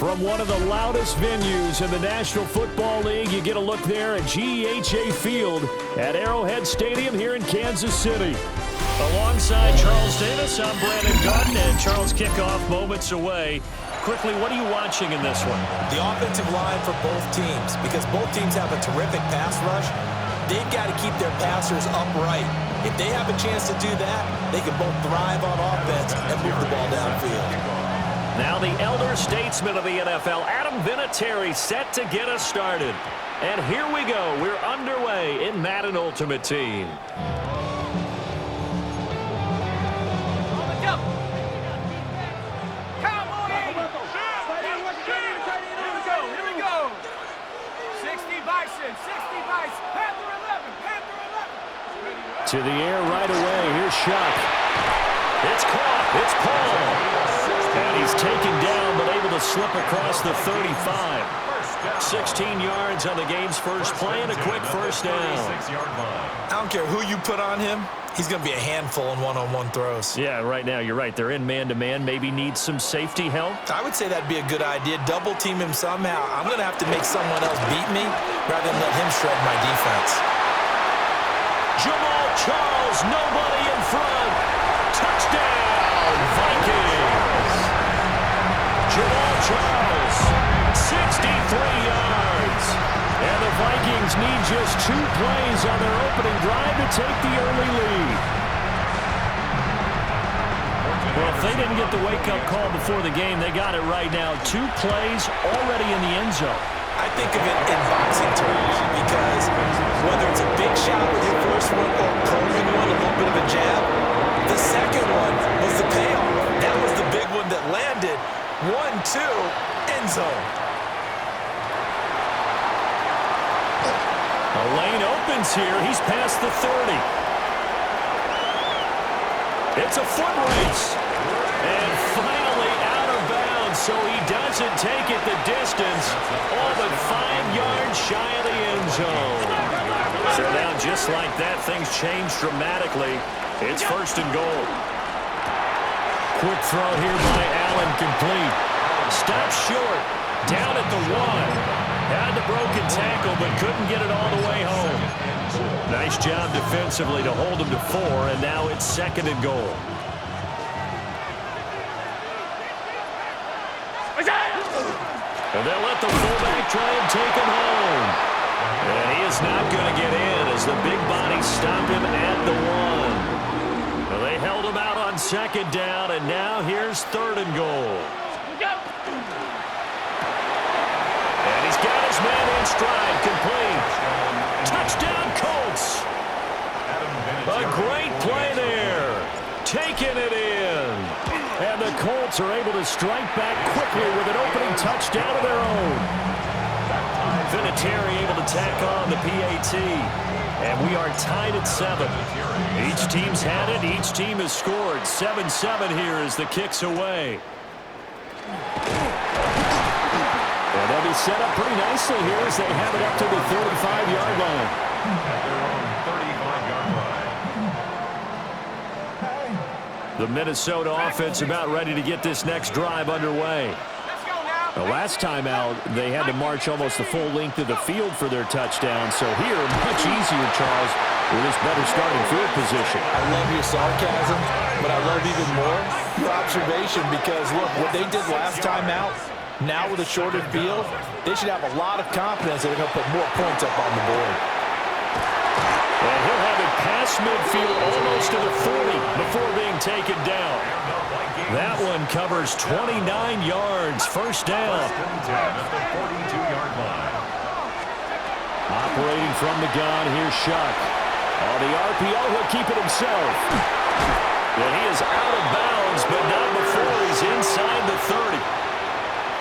From one of the loudest venues in the National Football League, you get a look there at GEHA Field at Arrowhead Stadium here in Kansas City. Alongside Charles Davis, I'm Brandon Gunn, and Charles, kickoff moments away. Quickly, what are you watching in this one? The offensive line for both teams, because both teams have a terrific pass rush. They've got to keep their passers upright. If they have a chance to do that, they can both thrive on offense and move the ball downfield. Now the elder statesman of the NFL, Adam Vinatieri, set to get us started. And here we go. We're underway in Madden Ultimate Team. To the air right away. Here's Shuck. It's caught. It's Paul. And he's taken down, but able to slip across the 35. 16 yards on the game's first play and a quick first down. I don't care who you put on him. He's going to be a handful in one-on-one throws. Yeah, right now, you're right. They're in man-to-man. Maybe need some safety help. I would say that'd be a good idea. Double team him somehow. I'm going to have to make someone else beat me rather than let him shred my defense. Jamal Charles, nobody in front. Touchdown, Vikings. Jamal Charles, 63 yards. And the Vikings need just 2 plays on their opening drive to take the early lead. Well, if they didn't get the wake-up call before the game, they got it right now. 2 plays already in the end zone. I think of it in boxing terms because whether it's a big shot with your first one or curving one, a little bit of a jab, the second one was the payoff. That was the big one that landed. 1-2, end zone. A lane opens here. He's past the 30. It's a foot race. And finally out of bounds, so he doesn't take it the distance. All but 5 yards shy of the end zone. So now just like that, things change dramatically. It's first and goal. Quick throw here by Allen, complete. Stops short, down at the 1. Had the broken tackle, but couldn't get it all the way home. Nice job defensively to hold him to 4, and now it's second and goal. And they'll let the fullback try and take him home. And he is not going to get in as the big bodies stop him at the 1. Well, they held him out on second down, and now here's third and goal. And he's got his man in stride, complete. Touchdown, Colts. A great play there. Taking it in. And the Colts are able to strike back quickly with an opening touchdown of their own. Vinatieri able to tack on the PAT. And we are tied at 7. Each team's had it. Each team has scored. 7-7 here as the kick's away. And they'll be set up pretty nicely here as they have it up to the 35-yard line. The Minnesota offense about ready to get this next drive underway. The last time out, they had to march almost the full length of the field for their touchdown. So here, much easier, Charles, with this better starting field position. I love your sarcasm, but I love even more your observation because, look, what they did last time out, now with a shorter field, they should have a lot of confidence that they're going to put more points up on the board. And he'll have it past midfield almost to the 40 before being taken down. That one covers 29 yards. First down. Operating from the gun, here's Shuck. On the RPO, he'll keep it himself. Well, he is out of bounds, but not before he's inside the 30.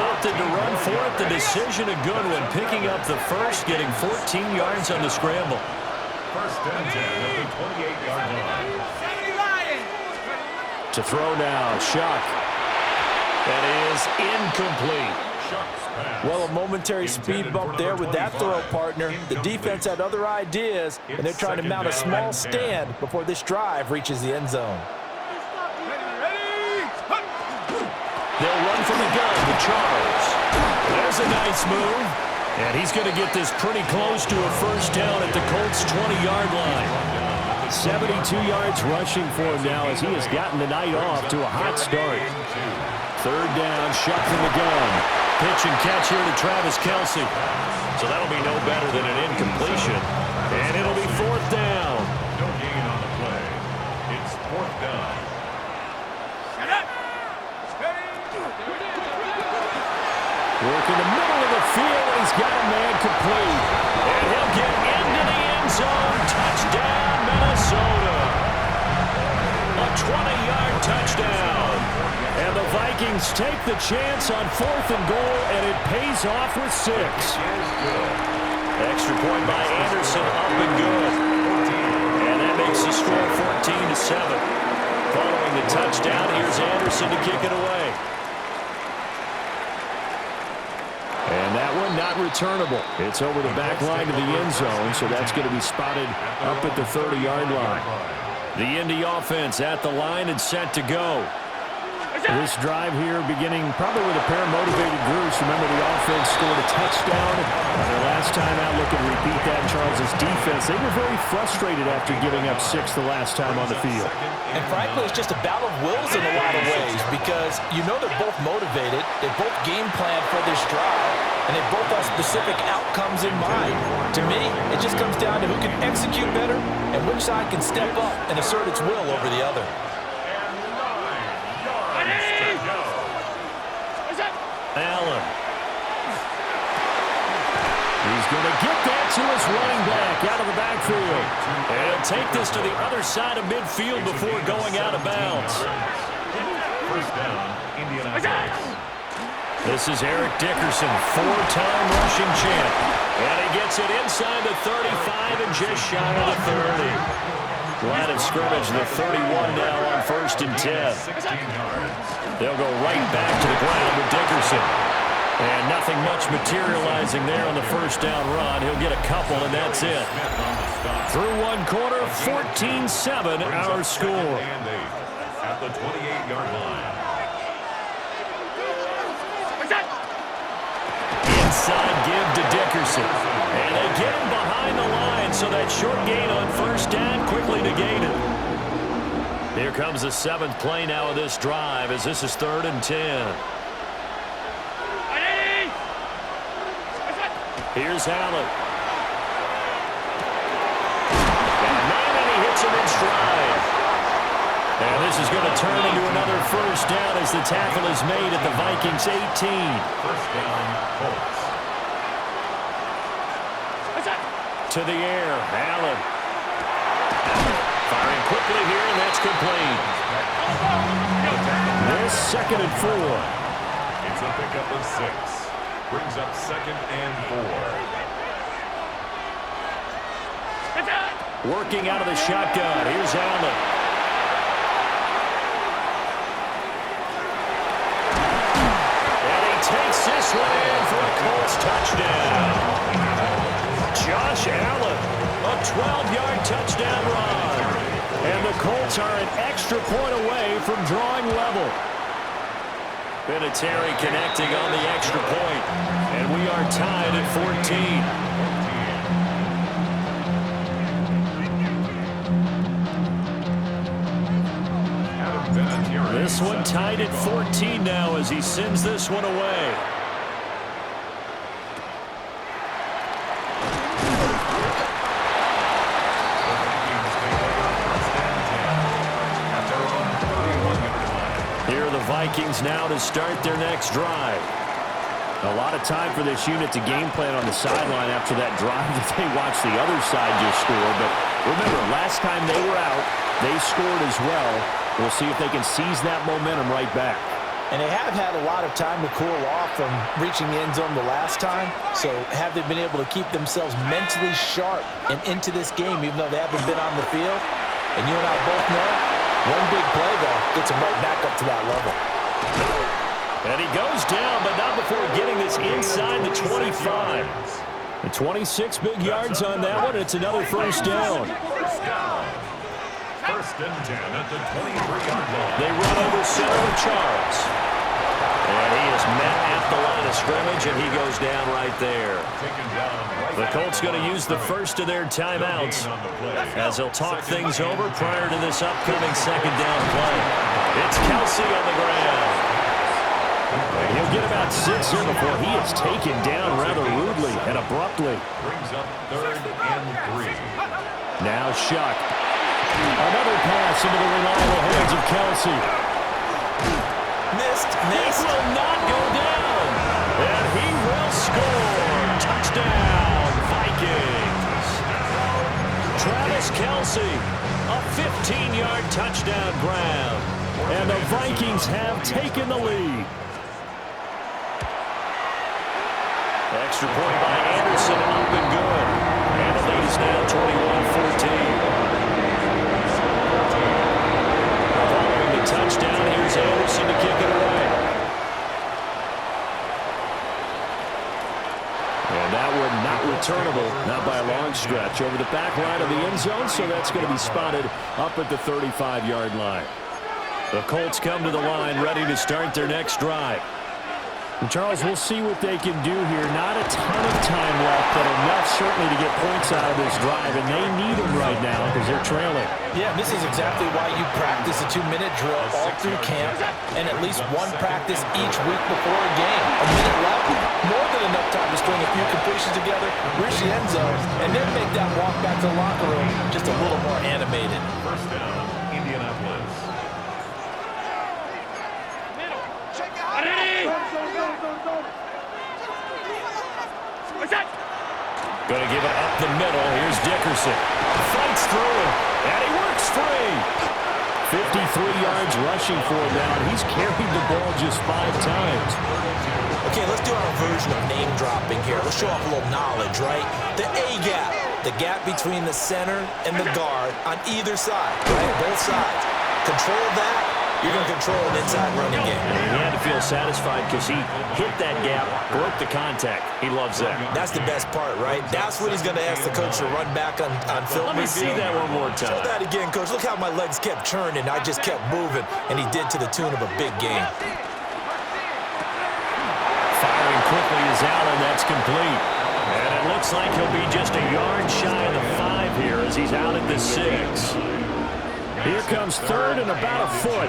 Opted to run for it. The decision a good one. Picking up the first, getting 14 yards on the scramble. First and 10 at the 28-yard line. To throw now, Shuck. That is incomplete. Well, a momentary speed bump there with that throw, partner. The defense had other ideas, and they're trying to mount a small stand before this drive reaches the end zone. They'll run from the gun to Charles. Nice move. And he's going to get this pretty close to a first down at the Colts' 20-yard line. 72 yards rushing for him now as he has gotten the night off to a hot start. Third down, shot from the gun. Pitch and catch here to Travis Kelce. So that'll be no better than an incompletion. And it'll be fourth down. No gain on the play. It's fourth down. Work in the middle of the field, and he's got a man complete. And he'll get into the end zone. Touchdown, Minnesota. A 20-yard touchdown. And the Vikings take the chance on fourth and goal, and it pays off with 6. Extra point by Anderson, up and good. And that makes the score 14-7. Following the touchdown, here's Anderson to kick it away. And that one not returnable. It's over the back line of the end zone, so that's going to be spotted up at the 30-yard line. The Indy offense at the line and set to go. This drive here beginning probably with a pair of motivated groups. Remember, the offense scored a touchdown. Their last time out, looking to repeat that in Charles' defense. They were very frustrated after giving up 6 the last time on the field. And frankly, it's just a battle of wills in a lot of ways because you know they're both motivated. They both game planned for this drive, and they both have specific outcomes in mind. To me, it just comes down to who can execute better and which side can step up and assert its will over the other. Allen. He's going to get that to his running back out of the backfield. And he'll take this to the other side of midfield before going out of bounds. First down, Indianapolis. This is Eric Dickerson, 4-time rushing champ. And he gets it inside the 35 and just shy of the 30. Line of scrimmage, the 31 now on 1st and 10. 16 yards. They'll go right back to the ground with Dickerson. And nothing much materializing there on the first down run. He'll get a couple, and that's it. Through one quarter, 14-7, our score. And 8 at the 28-yard line. Inside give to Dickerson. And they get him behind the line, so that short gain on first down quickly negated. Here comes the 7th play now of this drive as this is 3rd and 10. Here's Allen. Got a man and he hits him in stride. And this is going to turn into another first down as the tackle is made at the Vikings 18. First down, Colts. To the air, Allen. Firing quickly here, and that's complete. This 2nd and 4. It's a pickup of 6. Brings up 2nd and 4. Working out of the shotgun. Here's Allen. And he takes this one in for a Colts touchdown. Josh Allen, a 12-yard touchdown run. And the Colts are an extra point away from drawing level. Vinatieri connecting on the extra point. And we are tied at 14. This one tied at 14 now as he sends this one away. Here are the Vikings now to start their next drive. A lot of time for this unit to game plan on the sideline after that drive that they watched the other side just score. But remember, last time they were out, they scored as well. We'll see if they can seize that momentum right back. And they have had a lot of time to cool off from reaching the end zone the last time. So have they been able to keep themselves mentally sharp and into this game even though they haven't been on the field? And you and I both know one big play, though, gets them right back up to that level. And he goes down, but not before getting this inside the 25. The 26 big yards on that one. It's another first down. First and 10 at the 23-yard line. They run over center with Charles. And And he is met at the line of scrimmage, and he goes down right there. The Colts going to use the first of their timeouts as they'll talk things over prior to this upcoming second down play. It's Kelsey on the ground. He'll get about 6 here before he is taken down rather rudely and abruptly. Brings up 3rd and 3. Now Shuck. Another pass into the reliable hands of Kelsey. Missed. He will not go down. And he will score. Touchdown, Vikings. Travis Kelsey, a 15-yard touchdown grab. And the Vikings have taken the lead. Extra point by Anderson, up and good. And the lead is now 21-14. Following the touchdown, here's Anderson to kick it away. And that one not returnable, not by a long stretch, over the back line of the end zone, so that's going to be spotted up at the 35-yard line. The Colts come to the line ready to start their next drive. And Charles, we'll see what they can do here. Not a ton of time left, but enough certainly to get points out of this drive, and they need them right now because they're trailing. Yeah, this is exactly why you practice a 2-minute drill all through camp and at least one practice each week before a game. A minute left, more than enough time to string a few completions together, reach the end zone, and then make that walk back to the locker room just a little more animated. First down, Indianapolis. Going to give it up the middle. Here's Dickerson. Fights through it, and he works free. 53 yards rushing for him now, and he's carried the ball just 5 times. Okay, let's do our version of name dropping here. Let's show off a little knowledge, right? The A-gap, the gap between the center and the guard on either side, right? Both sides. Control that, you're going to control an inside running game. And he had to feel satisfied because he hit that gap, broke the contact. He loves that. That's the best part, right? That's what he's going to ask the coach to run back on film. Let me see that one more time. Show that again, coach. Look how my legs kept churning. I just kept moving, and he did to the tune of a big game. Firing quickly is Allen. That's complete. And it looks like he'll be just a yard shy of the 5 here as he's out at the 6. Here comes 3rd and about a foot.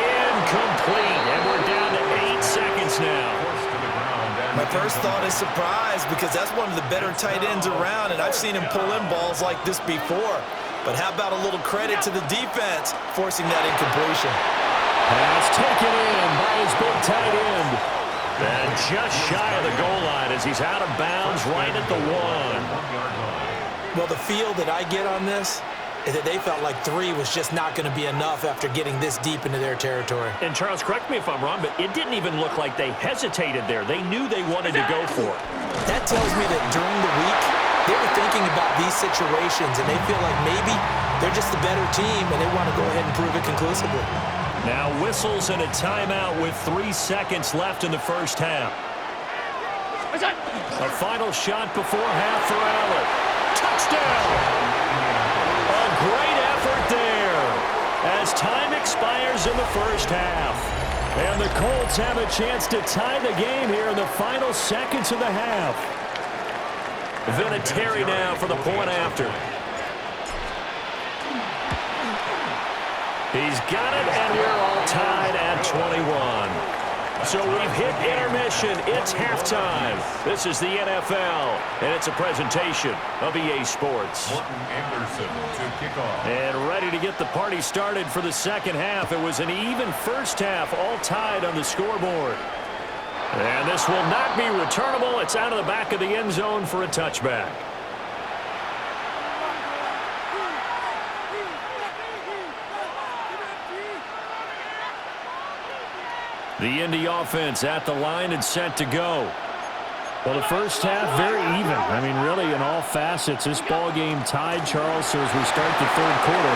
Incomplete, and we're down to 8 seconds now. My first thought is surprise because that's one of the better tight ends around, and I've seen him pull in balls like this before. But how about a little credit to the defense forcing that incompletion? Pass taken in by his big tight end. And just shy of the goal line as he's out of bounds right at the 1. Well, the feel that I get on this is that they felt like 3 was just not going to be enough after getting this deep into their territory. And Charles, correct me if I'm wrong, but it didn't even look like they hesitated there. They knew they wanted to go for it. That tells me that during the week, they were thinking about these situations, and they feel like maybe they're just the better team, and they want to go ahead and prove it conclusively. Now whistles and a timeout with 3 seconds left in the first half. A final shot before half for Allen. Touchdown! A great effort there as time expires in the first half. And the Colts have a chance to tie the game here in the final seconds of the half. Vinatieri now for the point after. He's got it, and we're all tied at 21. So we've hit intermission. It's halftime. This is the NFL, and it's a presentation of EA Sports. Morton Anderson to kick off. And ready to get the party started for the second half. It was an even first half, all tied on the scoreboard. And this will not be returnable. It's out of the back of the end zone for a touchback. The Indy offense at the line and set to go. Well, the first half, very even. I mean, really, in all facets, this ball game tied, Charles, so as we start the third quarter.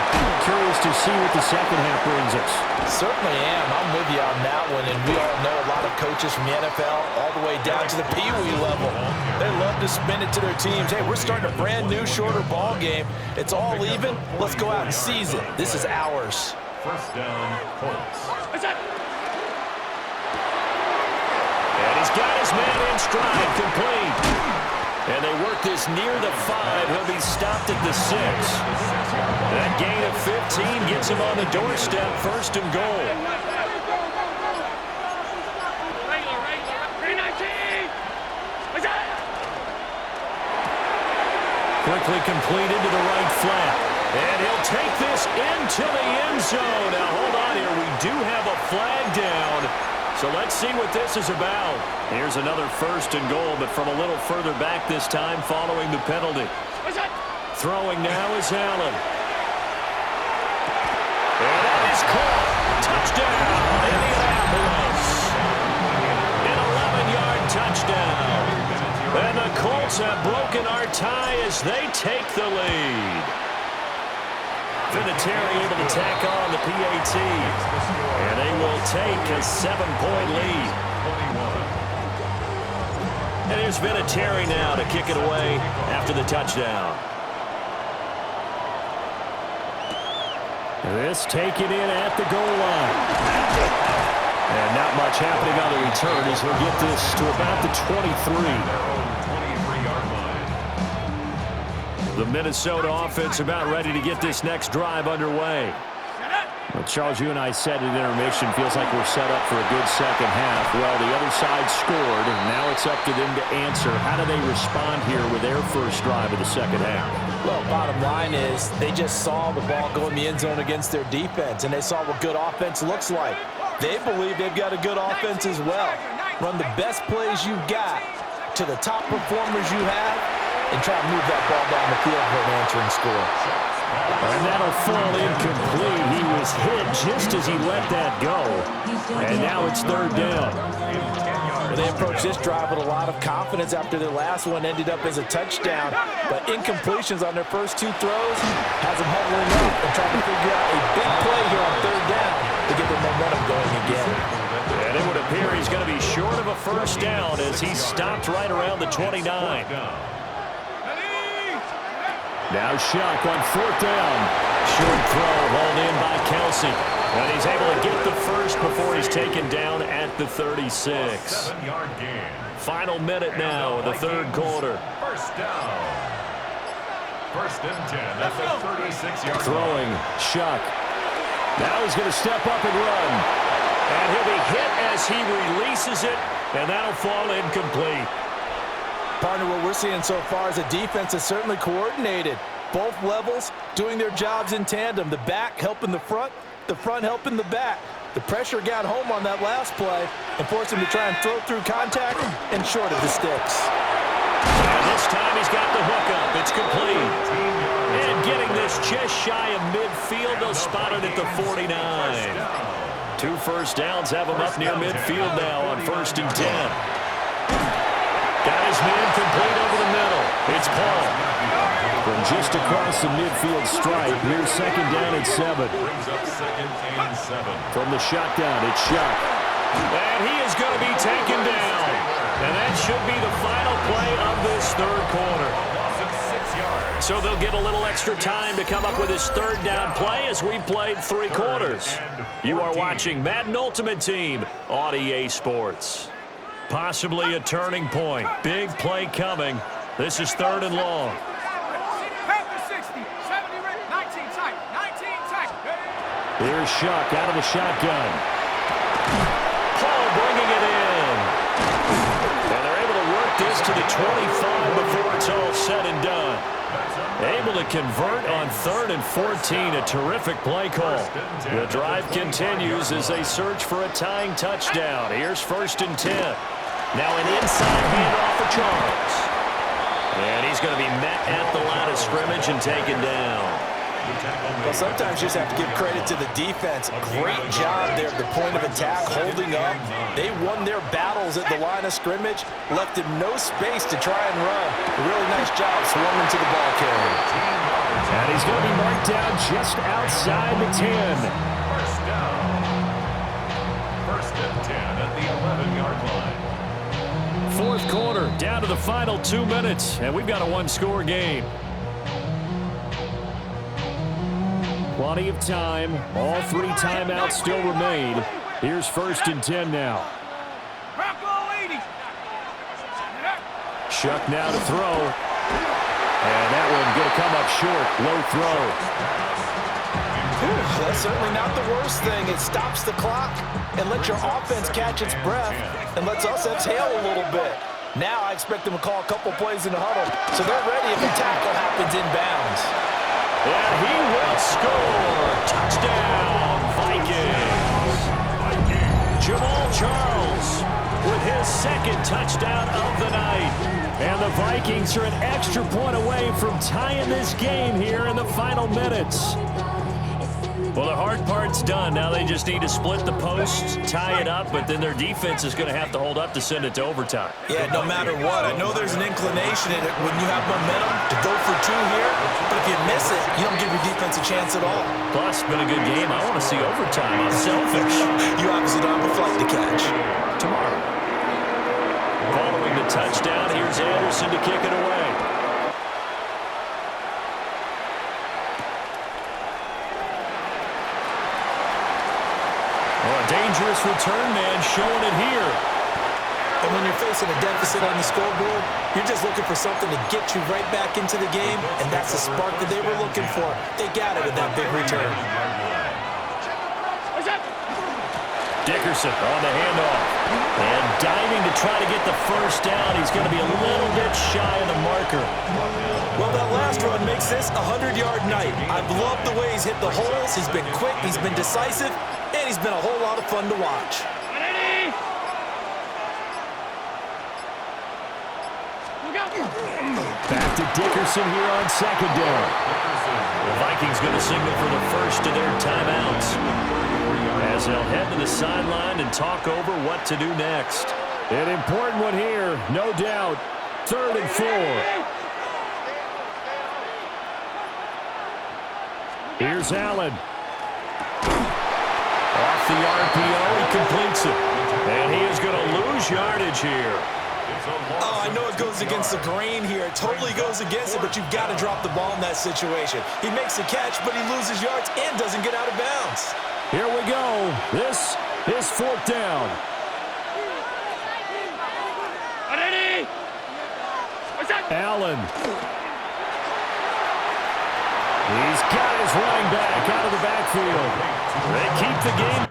Curious to see what the second half brings us. Certainly am. I'm with you on that one, and we all know a lot of coaches from the NFL all the way down to the Pee Wee level. They love to spin it to their teams. Hey, we're starting a brand new, shorter ball game. It's all even. Let's go out and seize it. This is ours. First down, Colts. And he's got his man in stride, complete. And they work this near the 5. He'll be stopped at the 6. That gain of 15 gets him on the doorstep, first and goal. Quickly completed to the right flat. And he'll take this into the end zone. Now, hold on here. We do have a flag down. So let's see what this is about. Here's another first and goal, but from a little further back this time following the penalty. Throwing now is Allen. And that is caught. Touchdown, Indianapolis. An 11-yard touchdown. And the Colts have broken our tie as they take the lead. Vinatieri able to tack on the PAT. And they will take a 7-point lead. And here's Vinatieri now to kick it away after the touchdown. This taken in at the goal line. And not much happening on the return as he'll get this to about the 23. The Minnesota offense about ready to get this next drive underway. Well, Charles, you and I said at intermission, feels like we're set up for a good second half. Well, the other side scored, and now it's up to them to answer. How do they respond here with their first drive of the second half? Well, bottom line is they just saw the ball go in the end zone against their defense, and they saw what good offense looks like. They believe they've got a good offense as well. Run the best plays you've got to the top performers you have, and try to move that ball down the field for an answering score. And that'll fall incomplete. He was hit just as he let that go. And now it's third down. Well, they approached this drive with a lot of confidence after their last one ended up as a touchdown. But incompletions on their first 2 throws has them huddling up and trying to figure out a big play here on third down to get their momentum going again. And it would appear he's going to be short of a first down as he stopped right around the 29. Now Shuck on fourth down. Short throw hauled in by Kelsey. And he's able to get the first before he's taken down at the 36. 7-yard gain. Final minute now of the third quarter. First down. First and 10 at the 36-yard Throwing, Shuck. Now he's going to step up and run. And he'll be hit as he releases it. And that'll fall incomplete. Partner, what we're seeing so far is a defense that's certainly coordinated. Both levels doing their jobs in tandem. The back helping the front helping the back. The pressure got home on that last play and forced him to try and throw through contact and short of the sticks. And this time he's got the hook up. It's complete. And getting this just shy of midfield, they'll spot it at the 49. 2 first downs have him up near midfield now on first and 10. Got his man complete over the middle. It's Paul. From just across the midfield stripe, here's second down and 7. Brings up second and 7. From the shotgun, it's Shuck. And he is going to be taken down. And that should be the final play of this third quarter. So they'll get a little extra time to come up with his third down play as we've played 3 quarters. You are watching Madden Ultimate Team on EA Sports. Possibly a turning point. Big play coming. This is third and long. Here's Shuck out of the shotgun. Paul bringing it in. And they're able to work this to the 25 before it's all said and done. Able to convert on 3rd and 14. A terrific play call. The drive continues as they search for a tying touchdown. Here's first and 10. Now an inside handoff for Charles. And he's going to be met at the line of scrimmage and taken down. Well, sometimes you just have to give credit to the defense. Great job there at the point of attack, holding up. They won their battles at the line of scrimmage, left him no space to try and run. A really nice job swarming to the ball carrier. And he's going to be marked down just outside the 10. First down. First and 10 at the 11-yard line. Fourth quarter, down to the final 2 minutes, and we've got a 1-score game. Plenty of time. All 3 timeouts still remain. Here's 1st and 10 now. Shuck now to throw. And that one going to come up short. Low throw. That's certainly not the worst thing. It stops the clock and lets your offense catch its breath and lets us exhale a little bit. Now I expect them to call a couple plays in the huddle so they're ready if a tackle happens inbounds. And he will score. Touchdown, Vikings. Jamal Charles with his 2nd touchdown of the night. And the Vikings are an extra point away from tying this game here in the final minutes. Well, the hard part's done. Now they just need to split the posts, tie it up, but then their defense is going to have to hold up to send it to overtime. Yeah, no matter what. I know there's an inclination in it when you have momentum to go for 2 here, but if you miss it, you don't give your defense a chance at all. Plus, it's been a good game. I want to see overtime. I'm selfish. You obviously don't have a flight to catch. Tomorrow. Following the touchdown, here's Anderson to kick it away. Dangerous return man showing it here. And when you're facing a deficit on the scoreboard, you're just looking for something to get you right back into the game, and that's the spark that they were looking for. They got it with that big return. Dickerson on the handoff. And diving to try to get the 1st down. He's going to be a little bit shy of the marker. Well, that last run makes this a 100-yard night. I've loved the way he's hit the holes. He's been quick. He's been decisive. And he's been a whole lot of fun to watch. Back to Dickerson here on 2nd down. The Vikings going to signal for the 1st of their timeouts, as they'll head to the sideline and talk over what to do next. An important one here, no doubt. 3rd and 4. Here's Allen. Off the RPO, he completes it. And he is going to lose yardage here. Oh, I know it goes against the grain here. It totally goes against it, but you've got to drop the ball in that situation. He makes the catch, but he loses yards and doesn't get out of bounds. Here we go. This is 4th down. Allen. He's got his running back out of the backfield. They keep the game.